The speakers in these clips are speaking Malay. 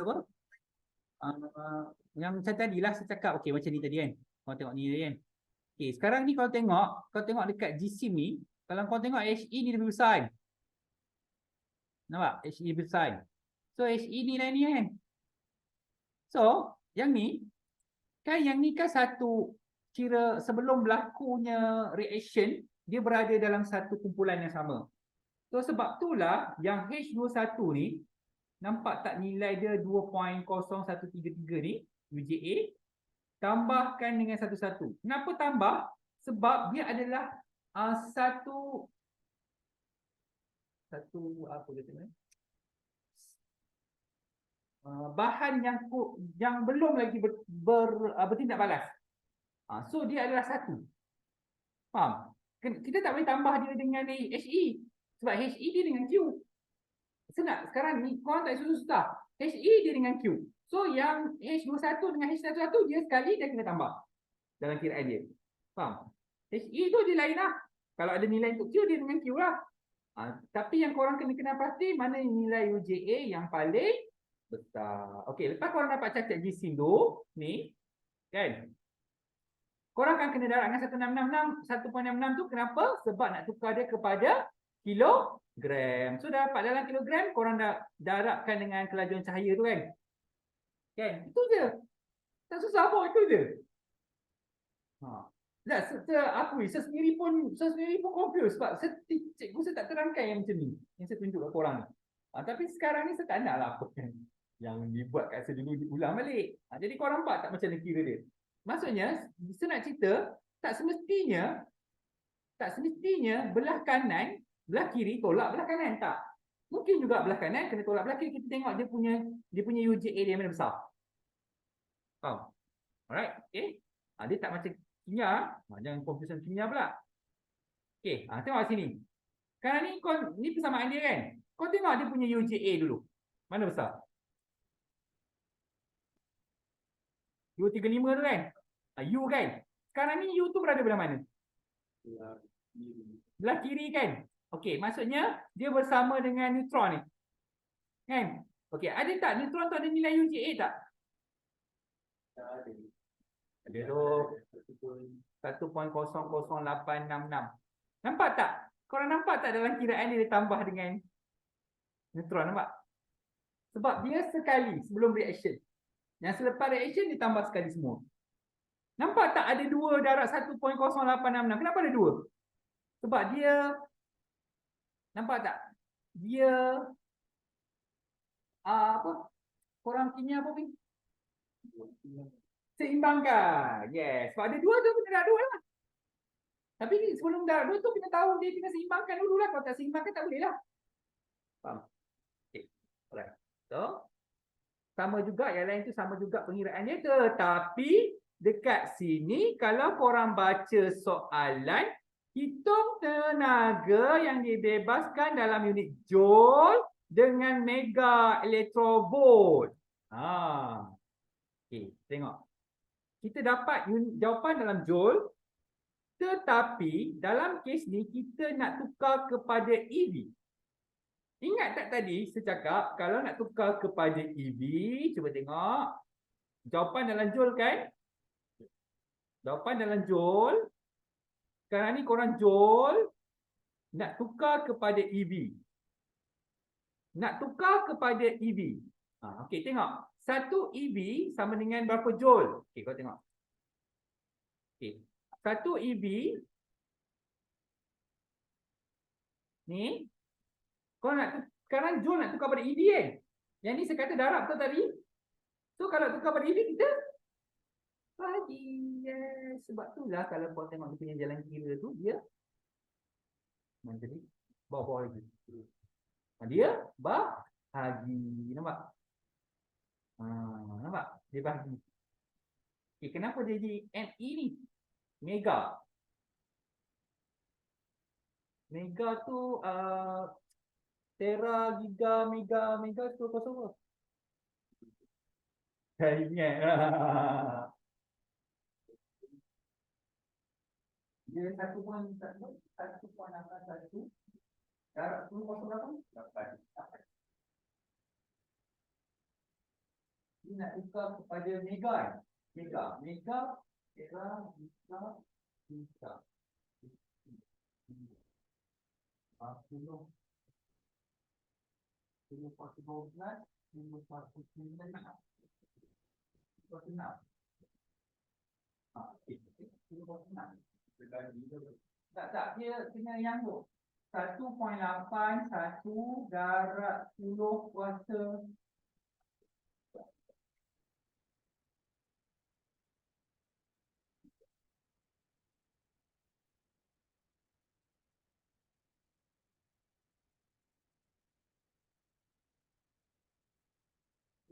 apa? Yang macam tadilah saya cakap, okey macam ni tadi kan. Kau tengok ni tadi kan. Okey, sekarang ni kau tengok dekat GSIM ni, kalau kau tengok HE ni lebih besar kan. Nampak? HE lebih besar kan? So HE ni lah ni kan. So, yang ni kan satu kira sebelum berlakunya reaction, dia berada dalam satu kumpulan yang sama. So sebab itulah yang H21 ni nampak tak nilai dia 2.0133 ni UJA tambahkan dengan satu-satu. Kenapa tambah? Sebab dia adalah satu apa dia namanya? Bahan yang belum lagi bertindak balas. So dia adalah satu. Faham? Kita tak boleh tambah dia dengan HE. Sebab HE dia dengan Q. Senang. Sekarang ni korang tak susah. HE dia dengan Q. So yang H21 dengan H11 dia sekali dia kena tambah dalam kiraan dia. Faham? HE tu dia lain lah. Kalau ada nilai untuk Q dia dengan Q lah. Tapi yang korang kena pasti mana nilai UJA yang paling besar. Okey, lepas korang dapat cacat GSIM tu ni kan, korang akan kena darabkan 1.66 tu. Kenapa? Sebab nak tukar dia kepada kilogram. So dapat dalam kilogram, korang dah darabkan dengan kelajuan cahaya tu kan. Kan? Itu je. Tak susah pun, itu je. Akui, saya sendiri pun confused sebab cikgu saya tak terangkan yang macam ni. Yang saya tunjuk kat korang ni. Tapi sekarang ni saya tak nak lah apa yang dibuat kat saya dulu diulang balik. Jadi korang nampak tak macam mana kira dia? Maksudnya, saya nak cerita, tak semestinya belah kanan, belah kiri tolak belah kanan, tak. Mungkin juga belah kanan kena tolak belah kiri. Kita tengok dia punya UJA dia mana besar. Faham? Alright, okay. Dia tak macam kimia, jangan confusion kimia pula. Okay, tengok sini. Sekarang ni persamaan dia kan. Kau tengok dia punya UJA dulu. Mana besar? 235 tu kan? U kan? Sekarang ni U tu berada belah mana? Belah kiri kan? Okey, maksudnya dia bersama dengan neutron ni. Kan? Okey, ada tak neutron tu ada nilai UJA tak? Ada tu 1.00866. Nampak tak? Korang nampak tak dalam kiraan dia ditambah dengan neutron, nampak? Sebab dia sekali sebelum reaction. Yang selepas reaction ditambah sekali semua. Nampak tak ada 2 darab 1.0866? Kenapa ada 2? Sebab dia, nampak tak? Dia apa? Korang kimia apa ni? Seimbangkan. Yes. Sebab ada 2 tu kena darab 2 lah. Tapi sebelum darab 2 tu kita tahu dia kena seimbangkan dulu lah. Kalau tak seimbangkan tak boleh lah. Faham? Okay. Alright. So, sama juga, yang lain tu sama juga pengiraan dia. Tetapi dekat sini kalau korang baca soalan, hitung tenaga yang dibebaskan dalam unit joule dengan mega elektrovolt. Okey, tengok. Kita dapat jawapan dalam joule, tetapi dalam kes ni kita nak tukar kepada EV. Ingat tak tadi saya cakap kalau nak tukar kepada EV, cuba tengok. Jawapan dalam joule kan? Jawapan dalam joule. Sekarang ni korang joule nak tukar kepada EV. Nak tukar kepada EV. Okey, tengok. 1 EV sama dengan berapa joule? Okey, kau tengok. Okey. 1 EV ni kau nak sekarang joule nak tukar pada EV kan? Yang ni saya kata darab tu tadi. So kalau tukar pada EV kita bagi. Yes. Sebab itulah kalau kau tengok dia punya jalan kira tu dia macam ni, bawah lagi. Dia bahagi. Nampak? Nampak? Dia bahagi. Okay, kenapa dia jadi ME ni? Mega. Mega tu tera, giga, mega tu apa? Saya ingat. Dia 1.81 darab 10.8. Ini nak tukar kepada mega kan? Mega. Mega. Mega. Mega. Mega. 10. 10 kuasa 12. 10 kuasa 9. 10 kuasa 6. Okey. 10 kuasa 6. Tak. Dia kena yang tu. 1.81 darab 10 kuasa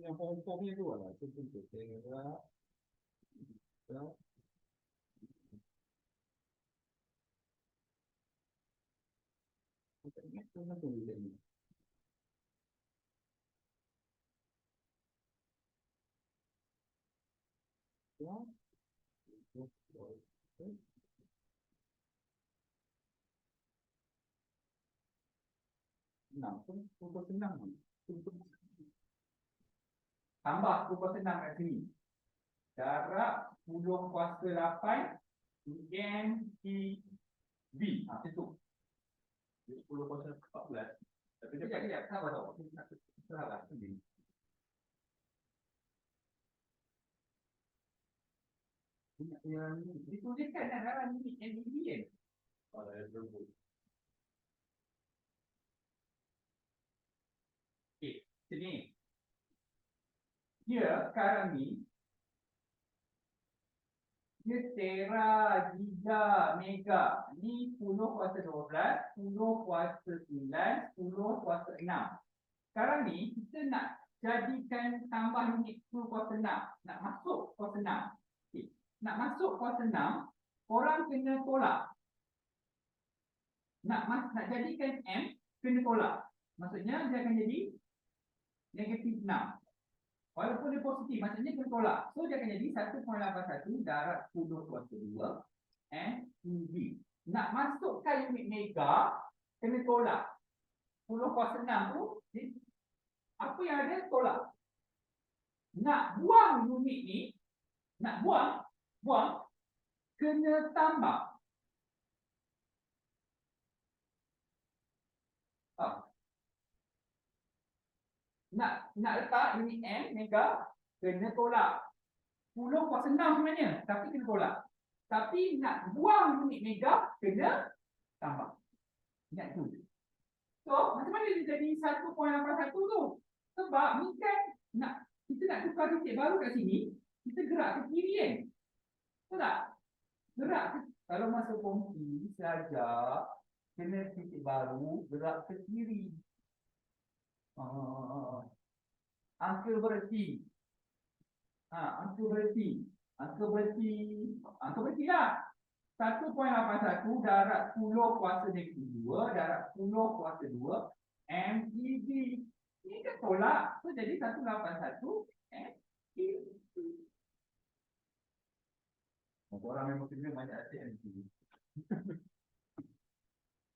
yang pokoknya tu lah. Itu pun darab. Tak ingat tu apa dia ni. Ya. Senang pun, pukul senang pun. Tambah pukul senang kat sini. Darab 10 kuasa 8 NTB. Macam tu. 10 kuasa 14. Tapi dia kejap, sabar tau. Sabar sendiri. Yang dituliskan dalam ni NTB kan? Oh, dah terbuk. Okey, sini. Dia sekarang ni dia tera, giga, mega. Ni 10 kuasa 12, 10 kuasa 9, 10 kuasa 6. Sekarang ni kita nak jadikan tambah unit 10 kuasa 6. Nak masuk kuasa 6. Okay. Nak masuk kuasa 6, korang kena tolak. Nak jadikan M, kena tolak. Maksudnya dia akan jadi negatif 6. Walaupun dia positif, maksudnya kena tolak. So, dia akan jadi 1.81 darab 10 kuasa 2 NEV. Nak masukkan unit mega, kena tolak. 10 kuasa 6 tu, apa yang ada, tolak. Nak buang unit ni, nak buang, kena tambah. Nak letak unit M, mega, kena tolak. 10 kuasa 6 sebenarnya, tapi kena tolak. Tapi nak buang unit mega, kena tambah. Ingat tu. So, macam mana dia jadi 1.81 tu? Sebab ni kan, kita nak tukar titik baru kat sini, kita gerak ke kiri kan? Betul tak? Gerak ke, kalau masuk kongsi, saja kena titik baru, gerak ke kiri. Angka berarti. Angka berarti lah. 1.81 darab 10 kuasa negatif 2 darab 10 kuasa 2 MeV. Ini kan tolak. So, jadi 181 MeV. Orang memang kena banyak hati MeV.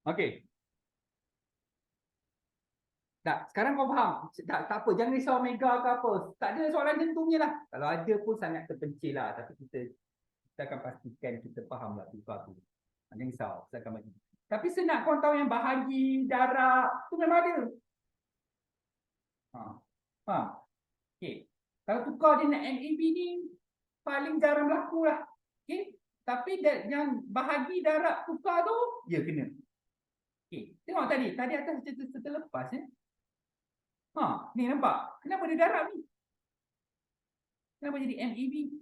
Okey. Tak, sekarang kau faham. Tak apa, jangan risau mega ke apa. Tak ada soalan macam tu lah. Kalau ada pun sangat terpencil lah. Tapi kita akan pastikan kita faham lah tukar tu. Jangan risau, saya akan bagi. Tapi senang kau tahu yang bahagi, darab, tu memang ada. Faham? Okey. Kalau tukar dia nak NAB ni, paling jarang berlaku lah. Okey. Tapi yang bahagi, darab, tukar tu, dia kena. Okey. Tengok tadi atas cerita terlepas ya. Ni nampak. Kenapa dia darab ni? Kenapa jadi MeV?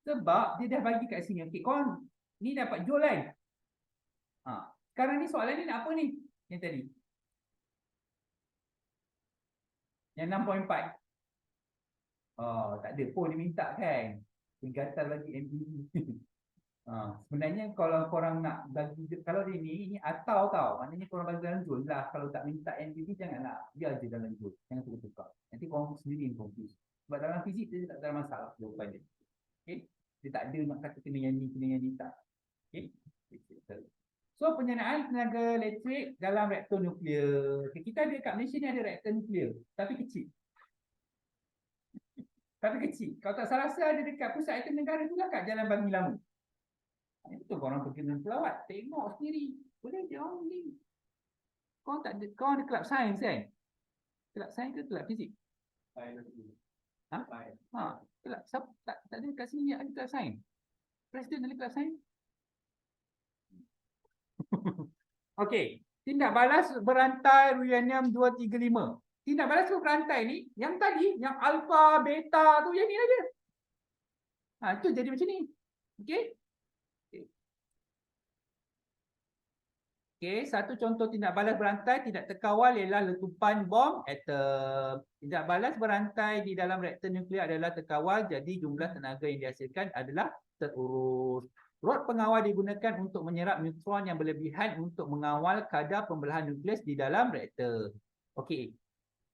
Sebab dia dah bagi kat sini. Okey, kau ni dapat joule kan? Sekarang ni soalan ni nak apa ni? Yang tadi. Yang 6.4. Oh, tak ada pun dia minta kan. Dia gatal bagi MeV. Sebenarnya kalau korang nak bagi, kalau dia ni atau tau, maknanya korang bagi dalam joule lah. Kalau tak minta MeV janganlah, biar je dalam joule. Jangan tukar-tukar. Nanti korang sendiri yang confuse. Sebab dalam fizik dia tak ada masalah jawapan dia. Okay? Dia tak ada nak kata kena yang ni tak. Okay? So penggunaan tenaga elektrik dalam reaktor nuklear. Okay, kita ada kat Malaysia ni ada reaktor nuklear, tapi kecil. Tapi kecil. Kalau tak salah saya ada dekat pusat atom negara tu lah kat Jalan Bangi Lama. Itu korang pergi dengan pelawat, tengok sendiri. Boleh je orang ni. Kau tak ada, kau ada kelab sains kan? Kelab sains ke kelab fizik? Ha? Ha, kelab tak ada kat sini ada kelab sains. Presiden ada kelab sains. Okey, tindak balas berantai uranium 235. Tindak balas berantai ni, yang tadi, yang alfa, beta tu, yang ni aja. Ha, itu jadi macam ni. Okey. Okey, satu contoh tindak balas berantai tidak terkawal ialah letupan bom atom. Tindak balas berantai di dalam reaktor nuklear adalah terkawal, jadi jumlah tenaga yang dihasilkan adalah terurus. Rod pengawal digunakan untuk menyerap neutron yang berlebihan untuk mengawal kadar pembelahan nukleus di dalam reaktor. Okey.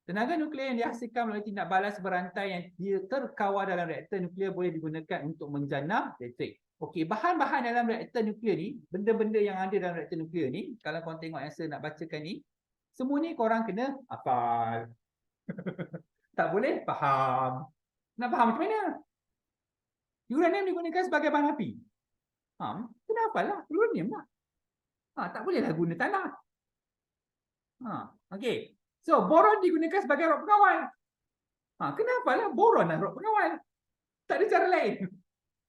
Tenaga nuklear yang dihasilkan melalui tindak balas berantai yang terkawal dalam reaktor nuklear boleh digunakan untuk menjanam elektrik. Okey, bahan-bahan dalam reaktor nuklear ni, benda-benda yang ada dalam reaktor nuklear ni, kalau korang tengok yang saya nak bacakan ni, semua ni korang kena hafal. Tak boleh faham. Nak faham macam mana? Uranium digunakan sebagai bahan api. Kena hafal lah, uranium lah. Tak bolehlah guna tanah. Okey. So, boron digunakan sebagai rod pengawal. Kenapa lah boron lah rod pengawal? Tak ada cara lain.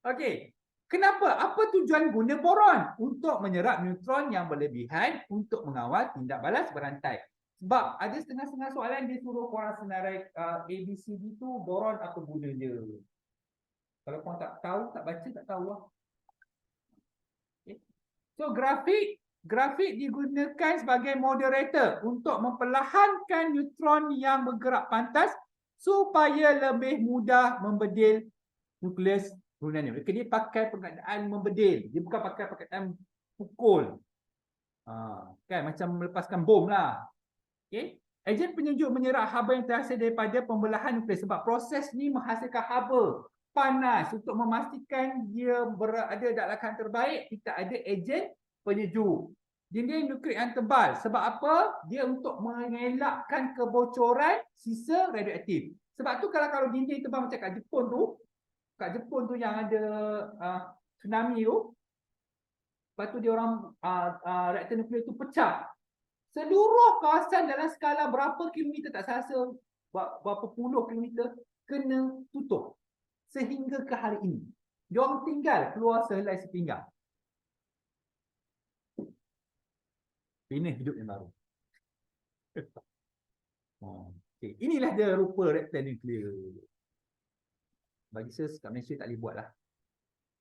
Okey. Kenapa? Apa tujuan guna boron? Untuk menyerap neutron yang berlebihan untuk mengawal tindak balas berantai. Sebab ada setengah-setengah soalan dia suruh korang senarai ABCD tu boron apa gunanya. Kalau korang tak tahu, tak baca, tak tahu lah. Okay. So, grafik digunakan sebagai moderator untuk memperlahankan neutron yang bergerak pantas supaya lebih mudah membedil nukleus uranium. Dia pakai pengadaan membedil. Dia bukan pakai pengadaan pukul. Kan macam melepaskan bom lah. Okay. Ejen penyejuk menyerap haba yang terhasil daripada pembelahan nukleus sebab proses ni menghasilkan haba panas untuk memastikan dia berada dalam keadaan terbaik. Kita ada ejen penyejuk. Dinding nuklear yang tebal. Sebab apa? Dia untuk mengelakkan kebocoran sisa radioaktif. Sebab tu kalau dinding tebal macam kat Jepun tu yang ada tsunami tu, lepas tu dia orang reaktor nuklear tu pecah. Seluruh kawasan dalam skala berapa kilometer tak rasa berapa puluh kilometer kena tutup. Sehingga ke hari ini. Dia orang tinggal keluar sehelai sepinggang. Ini hidup yang baru. Okay. Inilah dia rupa reaktor nuklear. Bagi saya kat Malaysia tak boleh buat lah.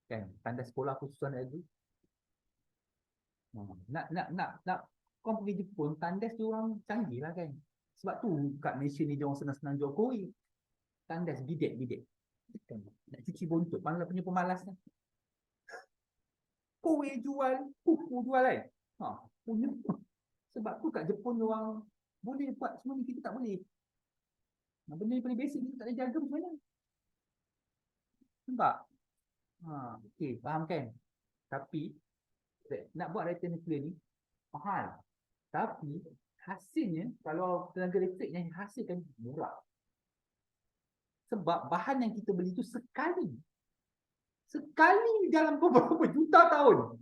Kan? Tandas sekolah pun susah nak ada. Nak kau pergi Jepun, tandas dia orang canggih lah kan. Sebab tu kat Malaysia ni dia orang senang-senang jual koi. Tandas bidet. Kan? Nak cuci buntut, mana punya pemalas kan. Koi jual, kuku jual kan. Punya. Sebab tu kat Jepun dia orang boleh buat semua ni, kita tak boleh. Benda yang paling basic kita tak boleh jaga macam mana. Nampak? Okey, faham kan? Tapi nak buat reaktor nuklear ni mahal. Tapi hasilnya kalau tenaga elektrik yang hasilkan murah. Sebab bahan yang kita beli tu sekali dalam beberapa juta tahun.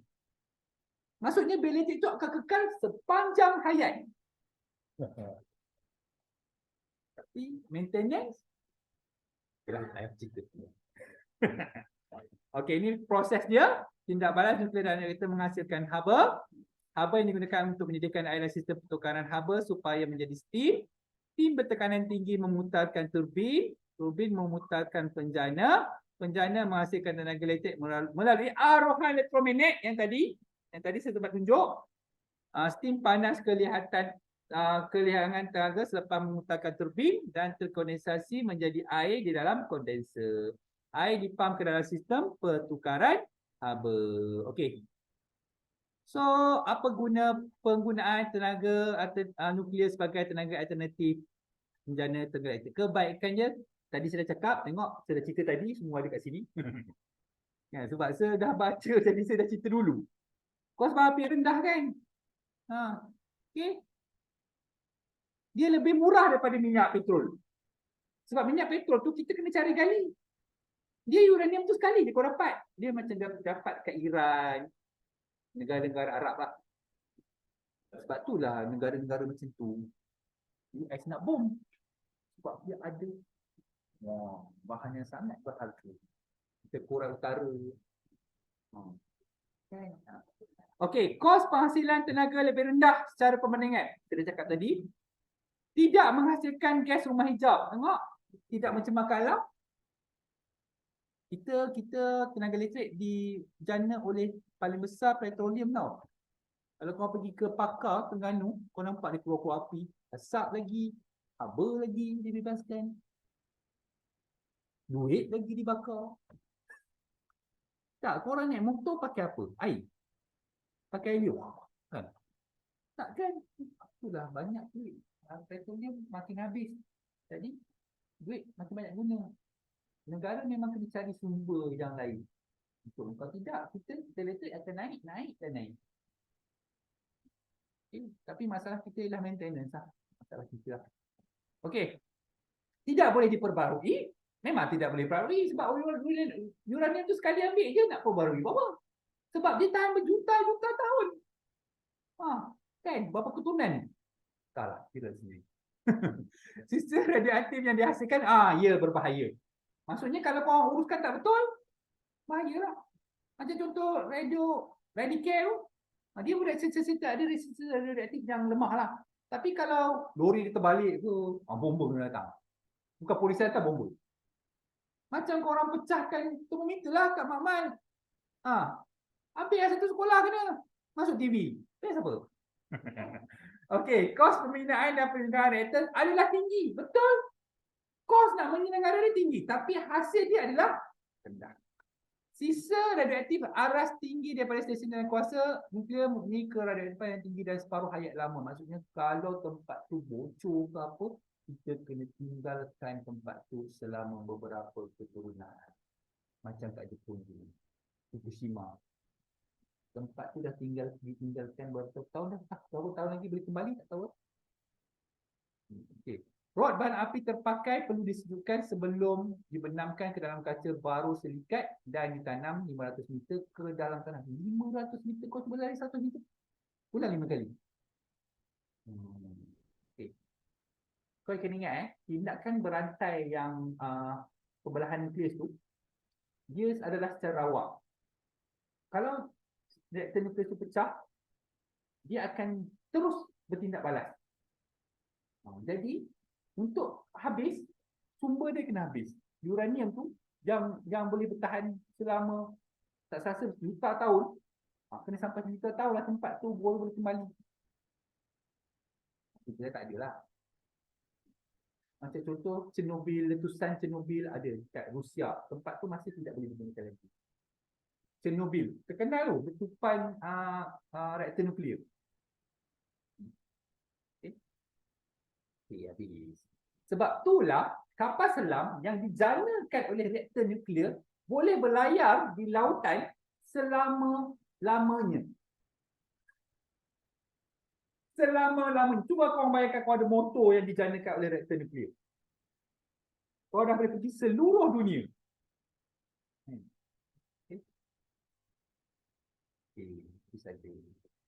Maksudnya bil elektrik itu akan kekal sepanjang hayat. Tapi maintenance saya cerita. Okey, ini proses dia. Tindak balas nuklear dan reaktor menghasilkan haba. Haba yang digunakan untuk menyediakan air dan sistem pertukaran haba supaya menjadi steam. Steam bertekanan tinggi memutarkan turbin. Turbin memutarkan penjana. Penjana menghasilkan tenaga elektrik melalui arohan elektromagnet yang tadi saya sempat tunjuk. Steam panas kelihangan tenaga selepas memutarkan turbin dan terkondensasi menjadi air di dalam kondenser. Air dipam ke dalam sistem pertukaran haba. Okey. So, apa guna penggunaan tenaga nuklear sebagai tenaga alternatif penjana tenaga elektrik? Kebaikannya, tadi saya dah cakap, tengok, saya dah cerita tadi, semua ada kat sini. Ya, sebab saya dah baca, jadi saya dah cerita dulu. Kos bahan api rendah kan? Okay. Dia lebih murah daripada minyak petrol. Sebab minyak petrol tu kita kena cari gali. Dia uranium tu sekali je kau dapat. Dia macam dapat kat Iran, negara-negara Arab lah. Sebab itulah negara-negara macam tu US nak bom. Sebab dia ada bahan yang sangat berharga. Kita Korea Utara. Okey, kos penghasilan tenaga lebih rendah secara perbandingan. Kita dah cakap tadi. Tidak menghasilkan gas rumah hijau. Tengok, tidak mencemarkan alam. Kita tenaga elektrik dijana oleh paling besar petroleum tau. Kalau kau pergi ke Pakar, Terengganu, kau nampak dia keluar api. Asap lagi, haba lagi dibebaskan. Duit lagi dibakar. Tak, korang naik motor pakai apa? Air. Pakai helium. Kan? Tak kan? Itulah banyak duit. Petroleum makin habis. Jadi, duit makin banyak guna. Negara memang kena cari sumber yang lain. Kalau tidak, kita elektrik akan naik dan naik. Okay. Tapi masalah kita ialah maintenance lah. Masalah kita lah. Okey. Tidak boleh diperbarui. Memang tidak boleh diperbarui sebab uranium tu sekali ambil je nak perbarui apa? Sebab dia tahan berjuta-juta tahun. Kan? Berapa keturunan? Taklah, kira sendiri. Sisa radioaktif yang dihasilkan, ya berbahaya. Maksudnya kalau kau uruskan tak betul, bahayalah. Macam contoh radicare tu, dia boleh ada resistance radioaktif yang lemah lah. Tapi kalau lori dia terbalik ke, bomba kena datang. Bukan polis datang, bomba. Macam korang pecahkan termometer lah kat Makmal. Habis satu sekolah kena masuk TV. Siapa? Okey, kos pembinaan dan penyelenggaraan reaktor adalah tinggi. Betul. Kos nak menyelenggara dia tinggi, tapi hasil dia adalah rendah. Sisa radioaktif aras tinggi daripada stesen dan kuasa nuklear mempunyai keradioaktifan yang tinggi dan separuh hayat lama. Maksudnya kalau tempat tu bocor ke apa, kita kena tinggalkan tempat tu selama beberapa keturunan. Macam kat Jepun dulu, Fukushima. Tempat tu dah ditinggalkan berapa tahun dah? Berapa tahun lagi boleh kembali? Tak tahu. Okey. Rod bahan api terpakai perlu disejukkan sebelum dibenamkan ke dalam kaca baru selikat dan ditanam 500 meter ke dalam tanah. 500 meter kau cuba lari 100 meter. Ulang 5 kali. Okay. Kau kena ingat tindakan berantai yang pembelahan nukleus tu, dia adalah secara rawak. Kalau reaktor nukleus tu pecah, dia akan terus bertindak balas. Jadi untuk habis, sumber dia kena habis. Uranium tu yang boleh bertahan selama tak rasa juta tahun, kena sampai juta tahun lah tempat tu baru boleh kembali. Kita tak ada lah. Macam contoh Chernobyl, letusan Chernobyl ada kat Rusia. Tempat tu masih tidak boleh digunakan lagi. Chernobyl, terkenal tu letupan reaktor nuklear. Habis. Sebab itulah kapal selam yang dijanakan oleh reaktor nuklear boleh berlayar di lautan selama-lamanya. Selama-lamanya. Cuba kau bayangkan kau ada motor yang dijanakan oleh reaktor nuklear. Kau dah boleh pergi seluruh dunia. Itu saja.